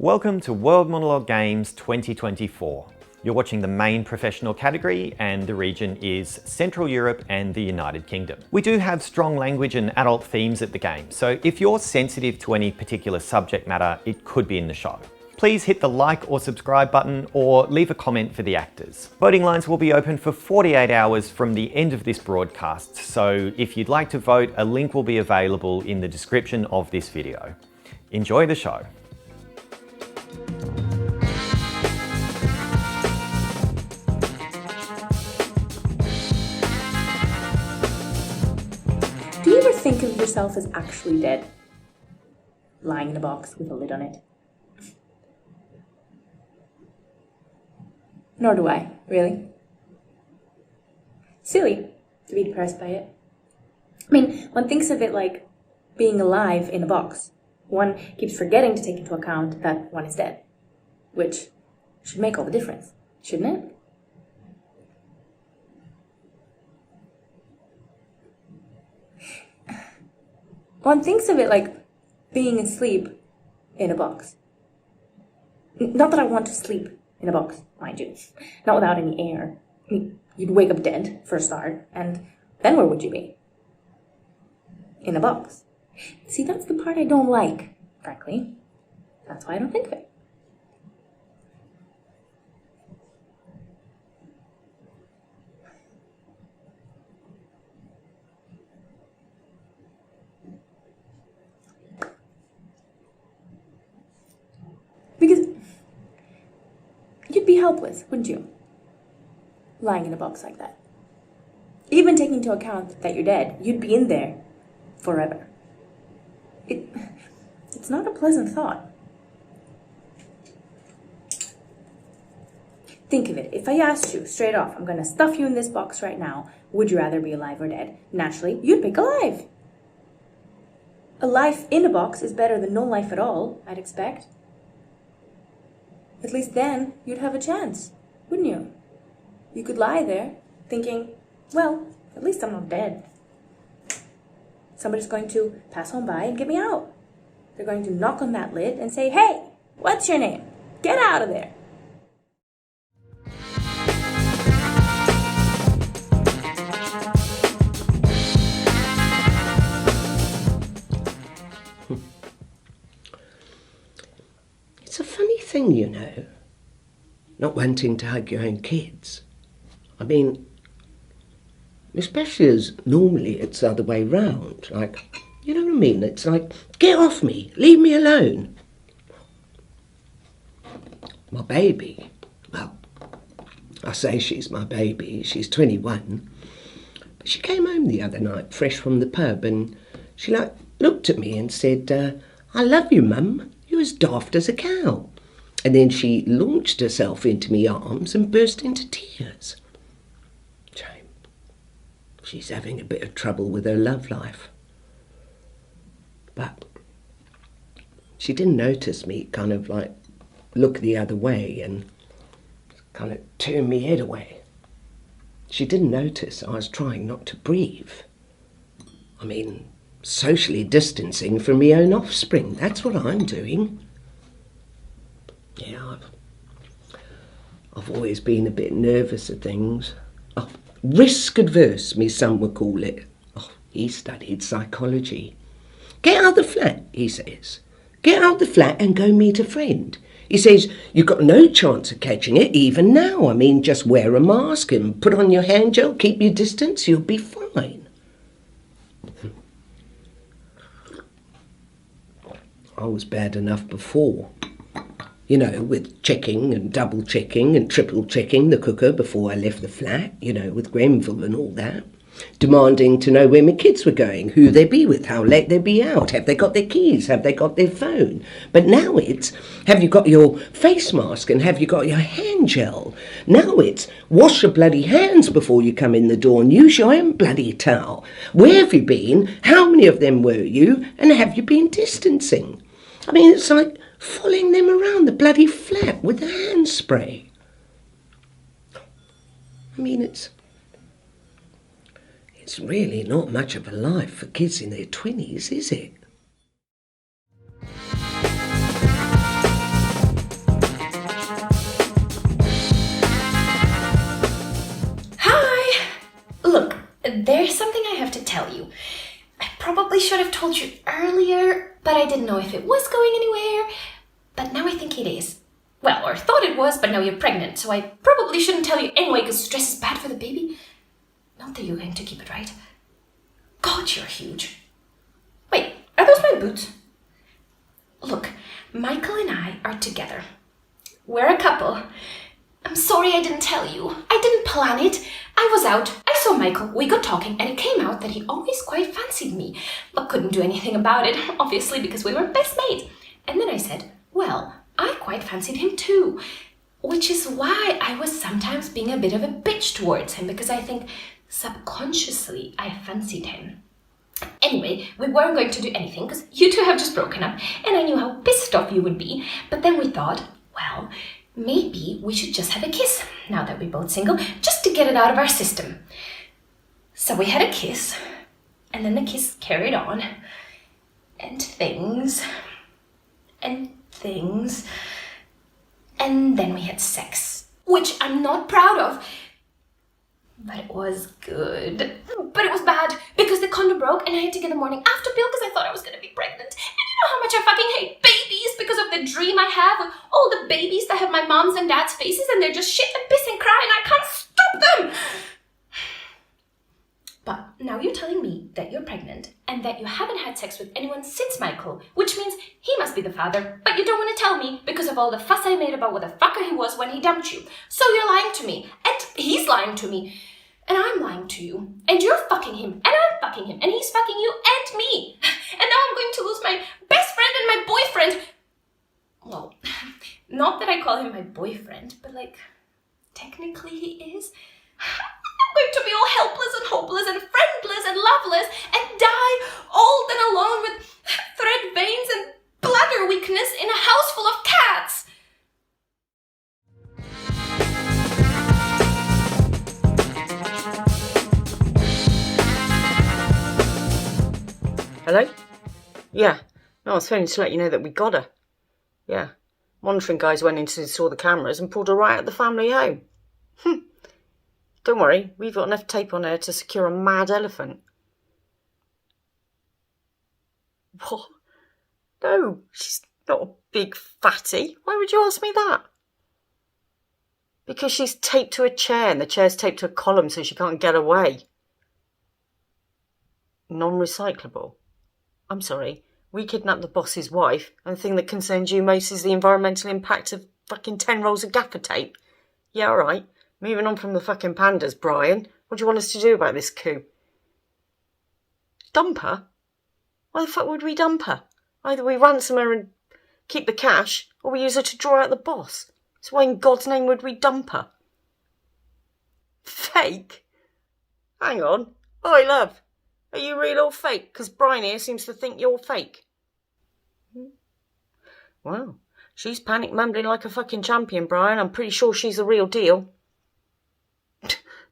Welcome to World Monologue Games 2024. You're watching the main professional category and the region is Central Europe and the United Kingdom. We do have strong language and adult themes at the game, so if you're sensitive to any particular subject matter, it could be in the show. Please hit the like or subscribe button or leave a comment for the actors. Voting lines will be open for 48 hours from the end of this broadcast, so if you'd like to vote, a link will be available in the description of this video. Enjoy the show. Do you ever think of yourself as actually dead? Lying in a box with a lid on it? Nor do I, really. Silly to be depressed by it. I mean, one thinks of it like being alive in a box. One keeps forgetting to take into account that one is dead, which should make all the difference, shouldn't it? One thinks of it like being asleep in a box. Not that I want to sleep in a box, mind you. Not without any air. I mean, you'd wake up dead, for a start, and then where would you be? In a box. See, that's the part I don't like, frankly. That's why I don't think of it. Because you'd be helpless, wouldn't you? Lying in a box like that. Even taking into account that you're dead, you'd be in there forever. It's not a pleasant thought. Think of it. If I asked you straight off, I'm going to stuff you in this box right now, would you rather be alive or dead? Naturally, you'd pick alive. A life in a box is better than no life at all, I'd expect. At least then, you'd have a chance, wouldn't you? You could lie there, thinking, well, at least I'm not dead. Somebody's going to pass on by and get me out. They're going to knock on that lid and say, hey, what's your name? Get out of there. It's a funny thing, you know, not wanting to hug your own kids. I mean, especially as normally it's the other way round. Like, you know what I mean? It's like, get off me, leave me alone. My baby, well, I say she's my baby, she's 21. But she came home the other night, fresh from the pub, and she looked at me and said, I love you, Mum. You're as daft as a cow. And then she launched herself into me arms and burst into tears. Shame. She's having a bit of trouble with her love life. But she didn't notice me kind of like look the other way and kind of turn me head away. She didn't notice I was trying not to breathe. I mean, socially distancing from my own offspring. That's what I'm doing. Yeah, I've always been a bit nervous of things. Oh, risk adverse, my son would call it. Oh, he studied psychology. Get out of the flat, he says. Get out of the flat and go meet a friend. He says, you've got no chance of catching it even now. I mean, just wear a mask and put on your hand gel, keep your distance, you'll be fine. I was bad enough before. You know, with checking and double checking and triple checking the cooker before I left the flat, you know, with Grenville and all that. Demanding to know where my kids were going, who they'd be with, how late they'd be out, have they got their keys, have they got their phone. But now it's, have you got your face mask and have you got your hand gel? Now it's, wash your bloody hands before you come in the door and use your own bloody towel. Where have you been? How many of them were you? And have you been distancing? I mean, it's like following them around the bloody flat with the hand spray. I mean, it's really not much of a life for kids in their 20s, is it? there's something I have to tell you. I probably should have told you earlier, but I didn't know if it was going anywhere. But now I think it is. Well, or thought it was, but now you're pregnant, so I probably shouldn't tell you anyway because stress is bad for the baby. Not that you're going to keep it, right? God, you're huge. Wait, are those my boots? Look, Michael and I are together. We're a couple. I'm sorry I didn't tell you. I didn't plan it. I was out, I saw Michael, we got talking, and it came out that he always quite fancied me, but couldn't do anything about it, obviously because we were best mates. And then I said, well, I quite fancied him too. Which is why I was sometimes being a bit of a bitch towards him, because I think subconsciously I fancied him. Anyway, we weren't going to do anything because you two have just broken up, and I knew how pissed off you would be, but then we thought, well, maybe we should just have a kiss, now that we're both single, just to get it out of our system. So we had a kiss, and then the kiss carried on, and things, and then we had sex, which I'm not proud of, but it was good. But it was bad, because the condom broke, and I had to get the morning after pill because I thought I was going to be pregnant. And you know how much I fucking hate babies because of the dream I have of all the babies that have my mom's and dad's faces, and they're just shit and piss and cry, and I can't stop them! But now you're telling me that you're pregnant, and that you haven't had sex with anyone since Michael, which means he must be the father, but you don't want to tell me because of all the fuss I made about what the fucker he was when he dumped you. So you're lying to me, and he's lying to me. And I'm lying to you, and you're fucking him, and I'm fucking him, and he's fucking you and me. And now I'm going to lose my best friend and my boyfriend. Well, not that I call him my boyfriend, but like, technically he is. I'm going to be all helpless and hopeless and friendless and loveless and die old and alone with thread veins and bladder weakness in a house full of cats. Hello? Yeah. No, I was phoning to let you know that we got her. Yeah. Monitoring guys went in to install the cameras and pulled her right at the family home. Don't worry, we've got enough tape on her to secure a mad elephant. What? No, she's not a big fatty. Why would you ask me that? Because she's taped to a chair and the chair's taped to a column so she can't get away. Non-recyclable. I'm sorry, we kidnapped the boss's wife, and the thing that concerns you most is the environmental impact of fucking 10 rolls of gaffer tape. Yeah, alright. Moving on from the fucking pandas, Brian. What do you want us to do about this coup? Dump her? Why the fuck would we dump her? Either we ransom her and keep the cash, or we use her to draw out the boss. So why in God's name would we dump her? Fake? Hang on. Oi, love. Are you real or fake? Because Brian here seems to think you're fake. Well, she's panic mumbling like a fucking champion, Brian. I'm pretty sure she's the real deal.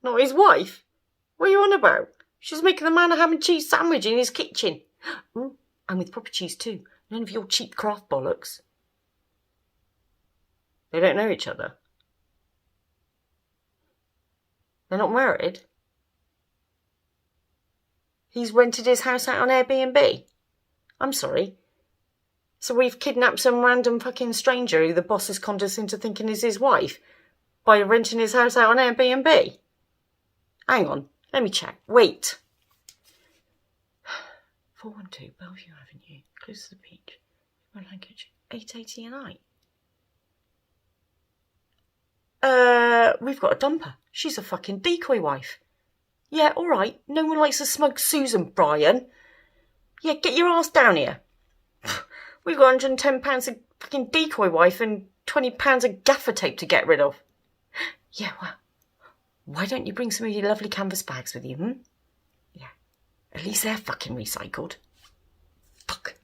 Not his wife? What are you on about? She's making the man a ham and cheese sandwich in his kitchen. Ooh, and with proper cheese too. None of your cheap craft bollocks. They don't know each other. They're not married. He's rented his house out on Airbnb. I'm sorry. So we've kidnapped some random fucking stranger who the boss has conned us into thinking is his wife by renting his house out on Airbnb. Hang on, let me check. Wait. 412 Bellevue Avenue, close to the beach. Language 880 a night. We've got a dumper. She's a fucking decoy wife. Yeah, all right. No one likes a smug Susan, Brian. Yeah, get your ass down here. We've got £110 of fucking decoy wife and £20 of gaffer tape to get rid of. Yeah, well, why don't you bring some of your lovely canvas bags with you, Yeah, at least they're fucking recycled. Fuck.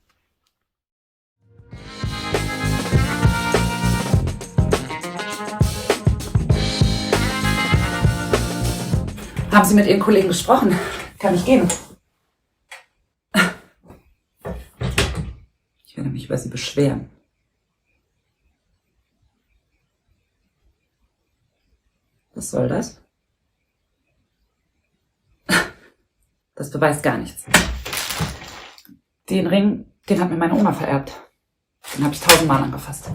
Haben Sie mit Ihren Kollegen gesprochen? Kann ich gehen? Ich werde mich über Sie beschweren. Was soll das? Das beweist gar nichts. Den Ring, den hat mir meine Oma vererbt. Den habe ich 1000-mal angefasst.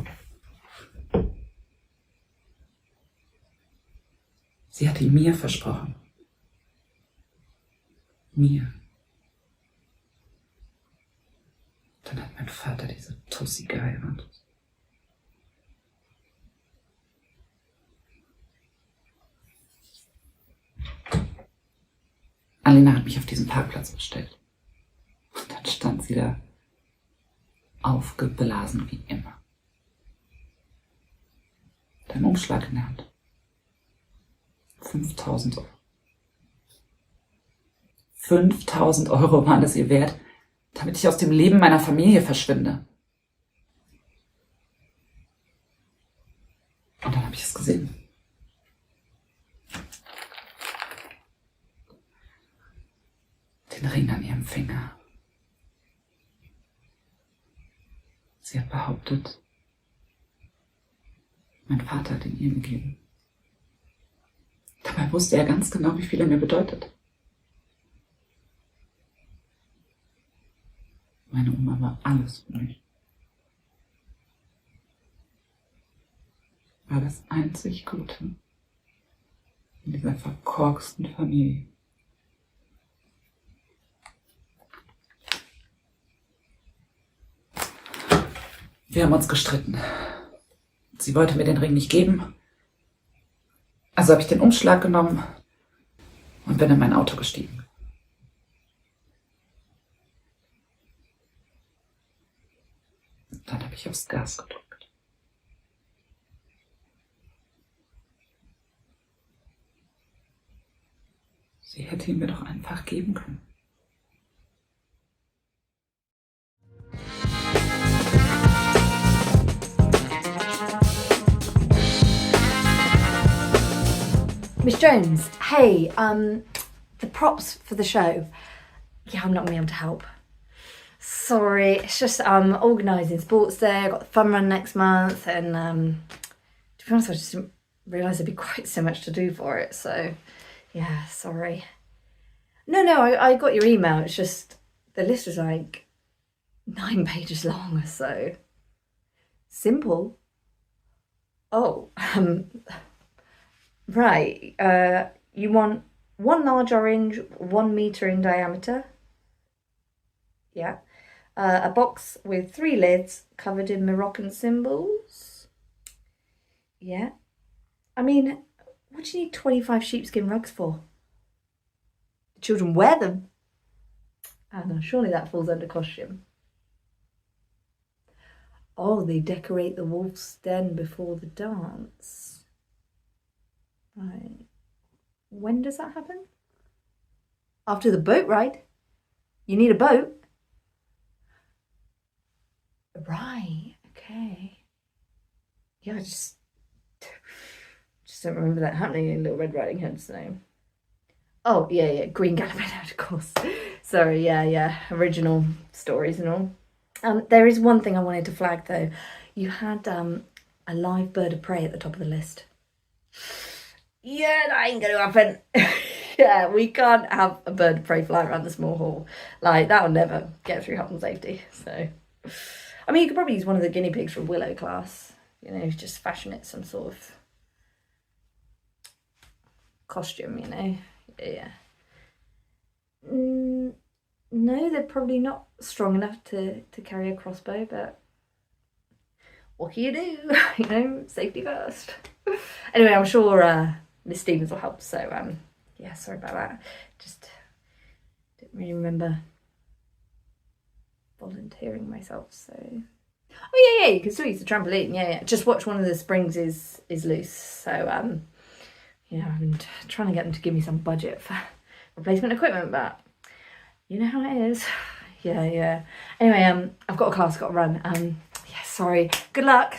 Sie hat ihn mir versprochen. Mir. Dann hat mein Vater diese Tussi geheiratet. Alina hat mich auf diesem Parkplatz bestellt. Und dann stand sie da, aufgeblasen wie immer. Den Umschlag in der Hand. 5.000 Euro. 5.000 Euro waren es ihr wert, damit ich aus dem Leben meiner Familie verschwinde. Und dann habe ich es gesehen. Den Ring an ihrem Finger. Sie hat behauptet, mein Vater hat ihn ihr gegeben. Dabei wusste er ganz genau, wie viel er mir bedeutet. Meine Oma war alles für mich. War das einzig Gute in dieser verkorksten Familie. Wir haben uns gestritten. Sie wollte mir den Ring nicht geben. Also habe ich den Umschlag genommen und bin in mein Auto gestiegen. Dann habe ich aufs Gas gedrückt. Sie hätte ihn mir doch einfach geben können. Miss Jones, hey, the props for the show. Yeah, I'm not going to be able to help. Sorry, it's just organising sports day. I've got the fun run next month, and to be honest, I just didn't realise there'd be quite so much to do for it. So, yeah, sorry. No, I got your email. It's just the list was like 9 pages long, so simple. Oh, right. You want 1 large orange, 1 metre in diameter. Yeah. A box with 3 lids covered in Moroccan symbols. Yeah. I mean, what do you need 25 sheepskin rugs for? The children wear them. Oh no, surely that falls under costume. Oh, they decorate the wolf's den before the dance. Right. When does that happen? After the boat ride? You need a boat? Right, okay. Yeah, I just don't remember that happening in Little Red Riding Hood's name. Oh, yeah, Green Galloping Hood, of course. Sorry, yeah, original stories and all. There is one thing I wanted to flag though. You had a live bird of prey at the top of the list. Yeah, that ain't gonna happen. Yeah, we can't have a bird of prey flying around the small hall. Like, that'll never get through health and safety, so... I mean, you could probably use one of the guinea pigs from Willow class. You know, just fashion it some sort of costume, you know. Yeah. No, they're probably not strong enough to carry a crossbow, but what can you do? You know, safety first. Anyway, I'm sure Miss Stevens will help, so yeah, sorry about that. Just didn't really remember volunteering myself, so... Oh yeah, you can still use the trampoline, yeah. Just watch one of the springs is loose, so yeah, I'm trying to get them to give me some budget for replacement equipment, but you know how it is. Yeah. Anyway, I've got a class, got to run. Yeah, sorry. Good luck.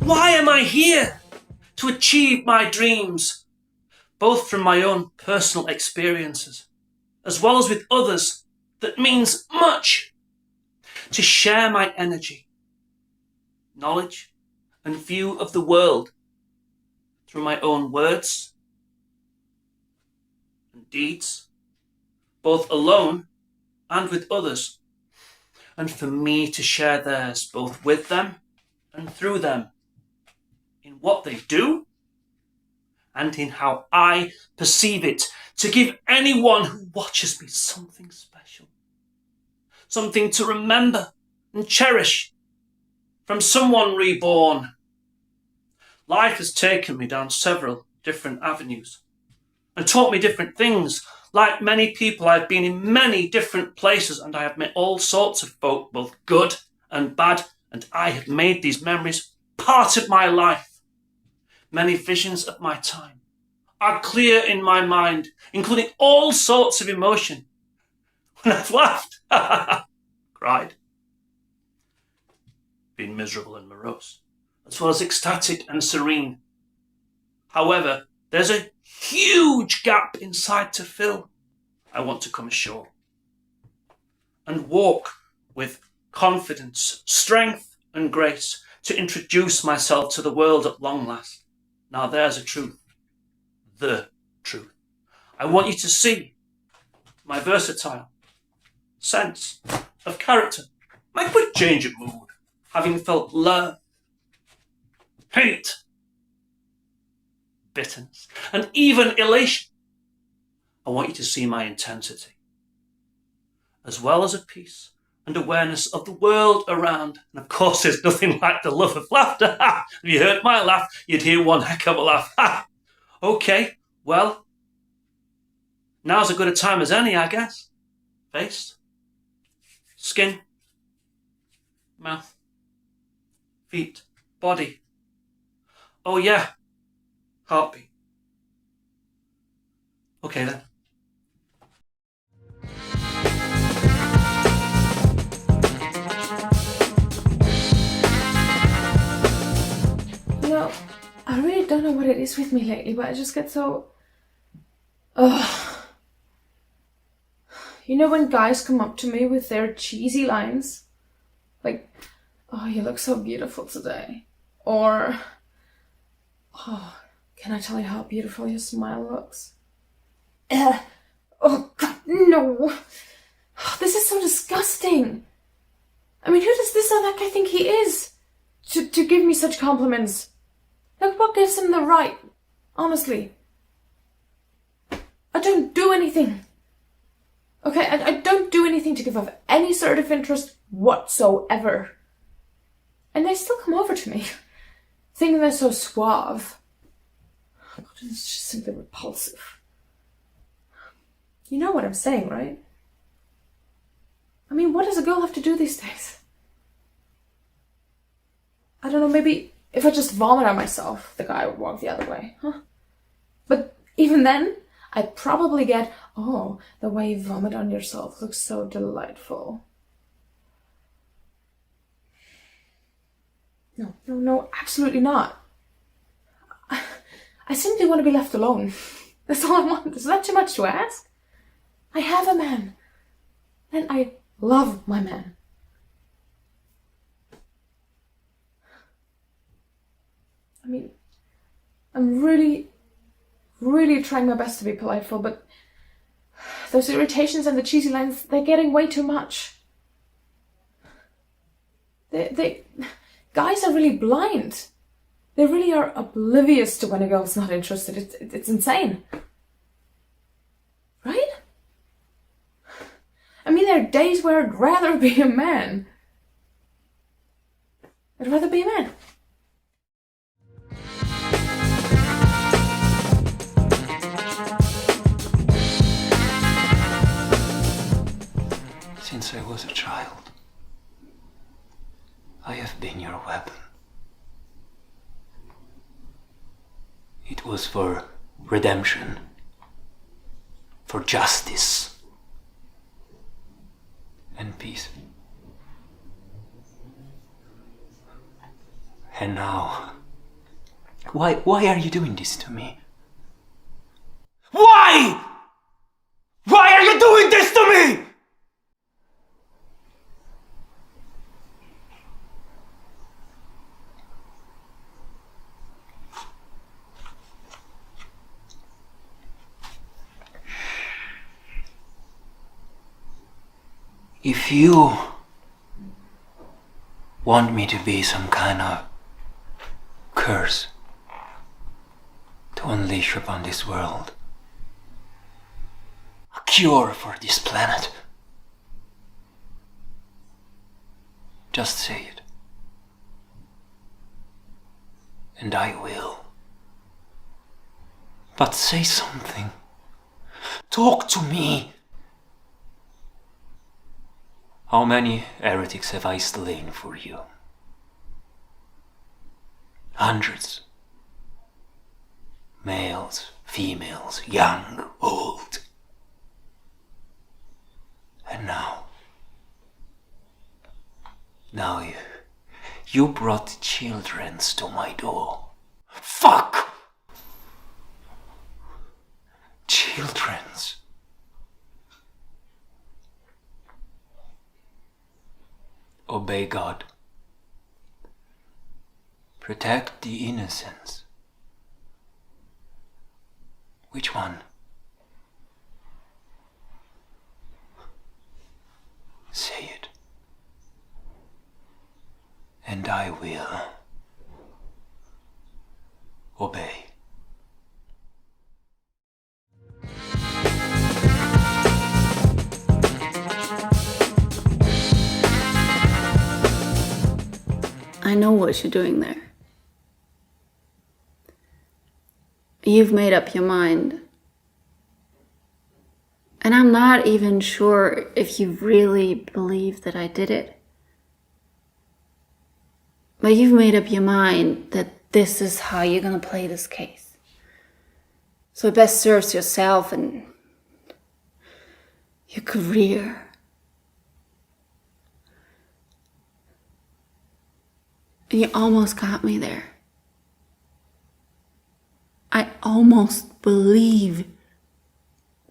Why am I here? To achieve my dreams, both from my own personal experiences, as well as with others, that means much. To share my energy, knowledge, and view of the world through my own words and deeds, both alone and with others, and for me to share theirs both with them and through them, in what they do and in how I perceive it, to give anyone who watches me something special, something to remember and cherish from someone reborn. Life has taken me down several different avenues and taught me different things. Like many people, I've been in many different places and I have met all sorts of folk, both good and bad, and I have made these memories part of my life. Many visions of my time are clear in my mind, including all sorts of emotion. When I've laughed, cried, been miserable and morose, as well as ecstatic and serene. However, there's a huge gap inside to fill. I want to come ashore and walk with confidence, strength and grace to introduce myself to the world at long last. Now there's a truth, the truth. I want you to see my versatile sense of character, my quick change of mood, having felt love, hate, bitterness, and even elation. I want you to see my intensity, as well as a peace and awareness of the world around. And of course, there's nothing like the love of laughter. If you heard my laugh, you'd hear one heck of a laugh. Okay, well, now's as good a time as any, I guess. Face, skin, mouth, feet, body. Oh yeah, heartbeat. Okay then. You know, I really don't know what it is with me lately, but I just get so... You know when guys come up to me with their cheesy lines? Like, oh, you look so beautiful today. Or, oh, can I tell you how beautiful your smile looks? Oh, God, no. This is so disgusting. I mean, who does this other guy think he is? To give me such compliments. Like, what gives him the right? Honestly. I don't do anything. Okay, I don't do anything to give off any sort of interest whatsoever. And they still come over to me, thinking they're so suave. God, it's just simply repulsive. You know what I'm saying, right? I mean, what does a girl have to do these days? I don't know, maybe if I just vomit on myself, the guy would walk the other way, huh? But even then, I'd probably get, oh, the way you vomit on yourself looks so delightful. No, absolutely not. I simply want to be left alone. That's all I want. Is that too much to ask? I have a man. And I love my man. I mean, I'm really trying my best to be politeful, but those irritations and the cheesy lines, they're getting way too much. Guys are really blind. They really are oblivious to when a girl's not interested. It's insane. Right? I mean, there are days where I'd rather be a man. I'd rather be a man. Since I was a child, I have been your weapon. It was for redemption, for justice, and peace. And now, why are you doing this to me? Why? Why are you doing this to me? If you want me to be some kind of curse to unleash upon this world, a cure for this planet, just say it. And I will. But say something. Talk to me. How many heretics have I slain for you? Hundreds. Males, females, young, old. And now you brought children to my door. Fuck! Children's. Obey God. Protect the innocents. Which one? Say it. And I will obey. I know what you're doing there. You've made up your mind. And I'm not even sure if you really believe that I did it. But you've made up your mind that this is how you're gonna play this case. So it best serves yourself and your career. And you almost got me there. I almost believe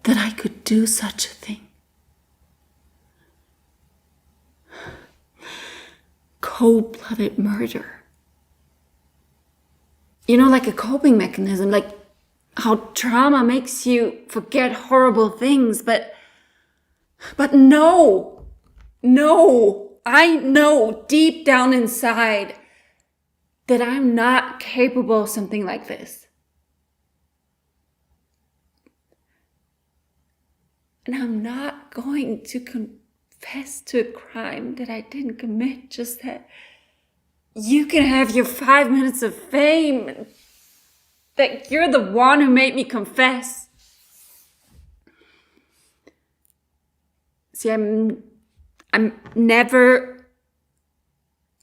that I could do such a thing. Cold-blooded murder. You know, like a coping mechanism, like how trauma makes you forget horrible things, but no, I know deep down inside that I'm not capable of something like this. And I'm not going to confess to a crime that I didn't commit, just that you can have your 5 minutes of fame, that you're the one who made me confess. See, I'm never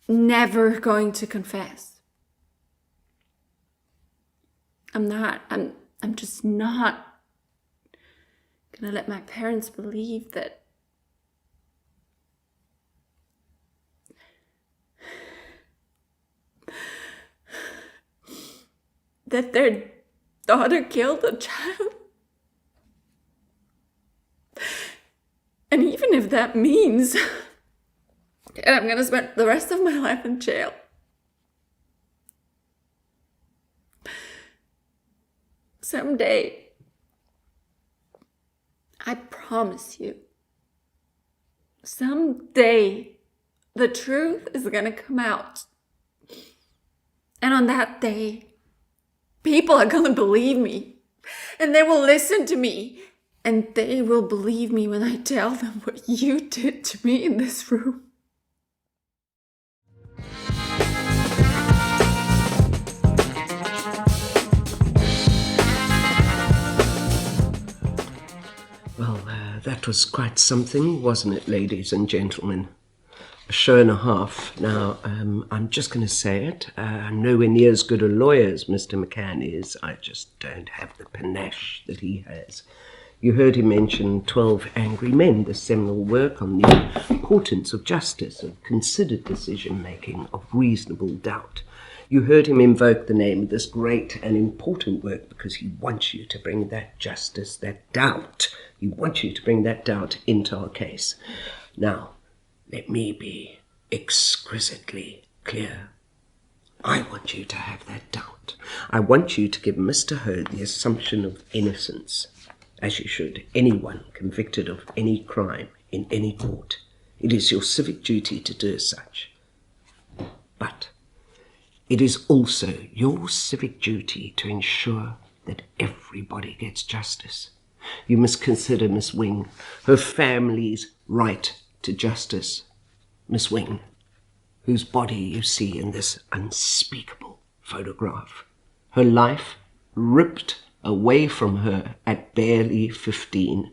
going to confess. I'm just not gonna let my parents believe that their daughter killed a child. And even if that means that I'm gonna spend the rest of my life in jail, someday, I promise you, someday the truth is gonna come out. And on that day, people are gonna believe me. And they will listen to me. And they will believe me when I tell them what you did to me in this room. Well, that was quite something, wasn't it, ladies and gentlemen? A show and a half. Now, I'm just going to say it. I'm nowhere near as good a lawyer as Mr. McCann is. I just don't have the panache that he has. You heard him mention 12 Angry Men, the seminal work on the importance of justice, of considered decision-making, of reasonable doubt. You heard him invoke the name of this great and important work because he wants you to bring that justice, that doubt. He wants you to bring that doubt into our case. Now, let me be exquisitely clear. I want you to have that doubt. I want you to give Mr. Hurd the assumption of innocence, as you should anyone convicted of any crime in any court. It is your civic duty to do as such. But it is also your civic duty to ensure that everybody gets justice. You must consider Miss Wing, her family's right to justice. Miss Wing, whose body you see in this unspeakable photograph. Her life ripped away from her at barely 15.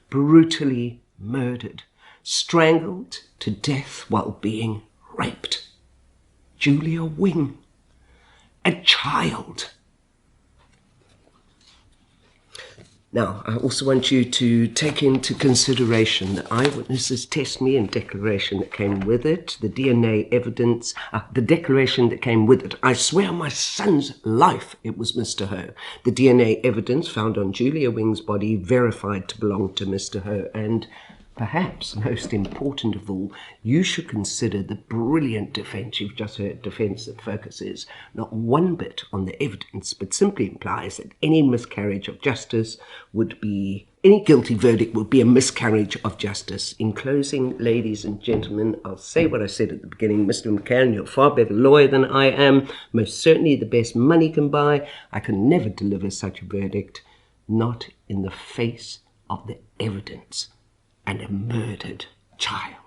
Brutally murdered, strangled to death while being raped. Julia Wing, a child. Now, I also want you to take into consideration the eyewitnesses' testimony and declaration that came with it, the DNA evidence, the declaration that came with it. I swear on my son's life it was Mr. Ho. The DNA evidence found on Julia Wing's body verified to belong to Mr. Ho. And perhaps most important of all, you should consider the brilliant defence you've just heard, defence that focuses not one bit on the evidence, but simply implies that any miscarriage of justice would be, any guilty verdict would be a miscarriage of justice. In closing, ladies and gentlemen, I'll say what I said at the beginning. Mr. McCann, you're a far better lawyer than I am, most certainly the best money can buy. I can never deliver such a verdict, not in the face of the evidence. And a murdered child.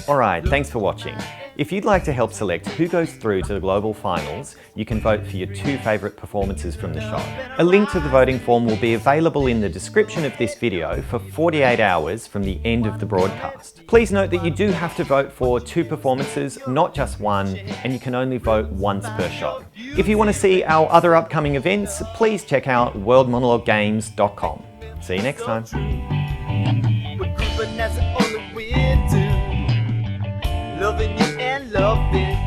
Alright, thanks for watching. If you'd like to help select who goes through to the global finals, you can vote for your 2 favourite performances from the show. A link to the voting form will be available in the description of this video for 48 hours from the end of the broadcast. Please note that you do have to vote for 2 performances, not just 1, and you can only vote once per show. If you want to see our other upcoming events, please check out worldmonologuegames.com. See you next time. Loving you and loving